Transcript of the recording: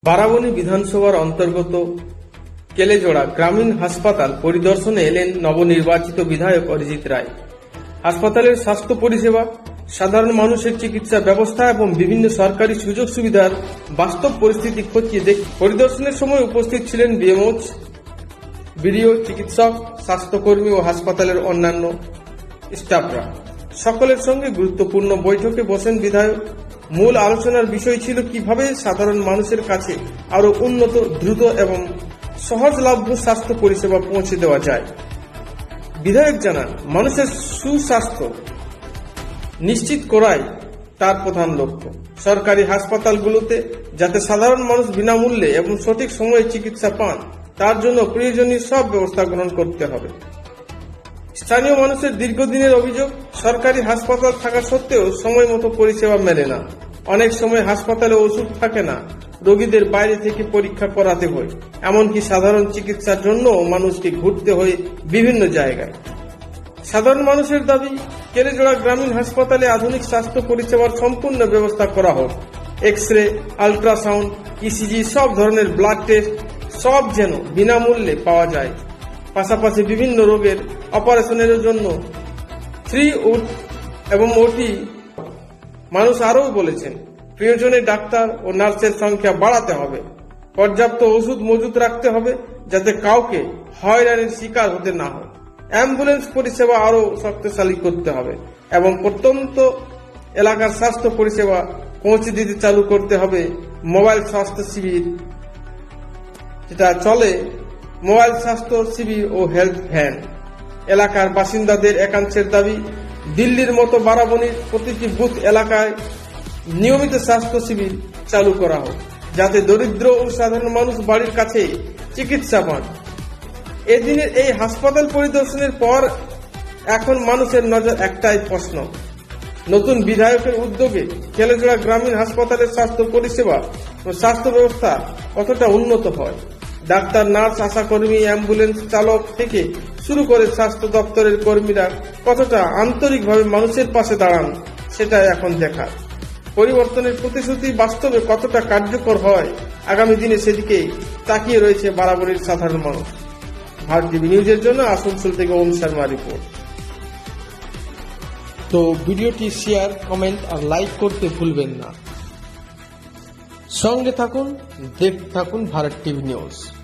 বারাবণী বিধানসভার অন্তর্গত কেলেজোড়া গ্রামীণ হাসপাতাল পরিদর্শনে এলেন নবনির্বাচিত বিধায়ক অরিজিৎ রায়। হাসপাতালের স্বাস্থ্য পরিষেবা, সাধারণ মানুষের চিকিৎসা ব্যবস্থা এবং বিভিন্ন সরকারি সুযোগ সুবিধার বাস্তব পরিস্থিতি খতিয়ে দেখে পরিদর্শনের সময় উপস্থিত ছিলেন বিএমওচ, বিডিও, চিকিৎসক, স্বাস্থ্যকর্মী ও হাসপাতালের অন্যান্য স্টাফরা। সকলের সঙ্গে গুরুত্বপূর্ণ বৈঠকে বসেন বিধায়ক। মূল আলোচনার বিষয় ছিল কিভাবে সাধারণ মানুষের কাছে আরো উন্নত, দ্রুত এবং সহজলভ্য স্বাস্থ্য পরিষেবা পৌঁছে দেওয়া যায়। বিধায়ক জানান, মানুষের সুস্বাস্থ্য নিশ্চিত করাই তার প্রধান লক্ষ্য। সরকারি হাসপাতালগুলোতে যাতে সাধারণ মানুষ বিনামূল্যে এবং সঠিক সময়ে চিকিৎসা পান, তার জন্য প্রয়োজনীয় সব ব্যবস্থা গ্রহণ করতে হবে। স্থানীয় মানুষের দীর্ঘদিনের অভিযোগ, সরকারি হাসপাতাল থাকা সত্ত্বেও সময় মতো পরিষেবা মেলে না। অনেক সময় হাসপাতালে ওষুধ থাকে না, রোগীদের বাইরে থেকে পরীক্ষা করাতে হয়, এমনকি সাধারণ চিকিৎসার জন্য মানুষকে ঘুরতে হয় বিভিন্ন জায়গায়। সাধারণ মানুষের দাবি, কেলেজোড়া গ্রামীণ হাসপাতালে আধুনিক স্বাস্থ্য পরিষেবার সম্পূর্ণ ব্যবস্থা করা হোক। এক্স-রে, আল্ট্রাসাউন্ড, ইসিজি, সব ধরনের ব্লাড টেস্ট সব যেন বিনামূল্যে পাওয়া যায়। পাশাপাশি বিভিন্ন রোগের অপারেশনের জন্য ফ্রি এবং ওটি। মানুষ আরও বলেছেন, প্রয়োজনে ডাক্তার ও নার্সের সংখ্যা বাড়াতে হবে। পর্যাপ্ত ওষুধ মজুত রাখতে হবে যাতে কাউকে হয়রানির শিকার হতে না হয়। অ্যাম্বুলেন্স পরিষেবা আরও শক্তিশালী করতে হবে এবং প্রত্যন্ত এলাকার স্বাস্থ্য পরিষেবা পৌঁছে দিতে চালু করতে হবে। মোবাইল স্বাস্থ্য শিবির যেটা চলে, মোবাইল স্বাস্থ্য শিবির ও হেলথ ভ্যান। এলাকার বাসিন্দাদের একাংশের দাবি, দিল্লির মতো বারাবণীর প্রতিটি বুথ এলাকায় নিয়মিত স্বাস্থ্য শিবির চালু করা হোক, যাতে দরিদ্র ও সাধারণ মানুষ বাড়ির কাছে চিকিৎসা পান। এদিনের এই হাসপাতাল পরিদর্শনের পর এখন মানুষের নজর একটাই প্রশ্ন, নতুন বিধায়কের উদ্যোগে কেলেজোড়া গ্রামীণ হাসপাতালের স্বাস্থ্য পরিষেবা ও স্বাস্থ্য ব্যবস্থা কতটা উন্নত হয়। ডাক্তার, নার্স, আশাকর্মী, অ্যাম্বুলেন্স চালক থেকে শুরু করে স্বাস্থ্য দপ্তরের কর্মীরা কতটা আন্তরিকভাবে মানুষের পাশে দাঁড়ান, সেটা এখন দেখার। পরিবর্তনের প্রতিশ্রুতি বাস্তবে কতটা কার্যকর হয়, আগামী দিনে সেদিকেই তাকিয়ে রয়েছে বারাবণীর সাধারণ মানুষ। ভারত টিভি নিউজের জন্য আসানসোল থেকে ওম শর্মা রিপোর্ট। তো ভিডিওটি শেয়ার, কমেন্ট আর লাইক করতে ভুলবেন না। সঙ্গে থাকুন, দেখতে থাকুন ভারত টিভি নিউজ।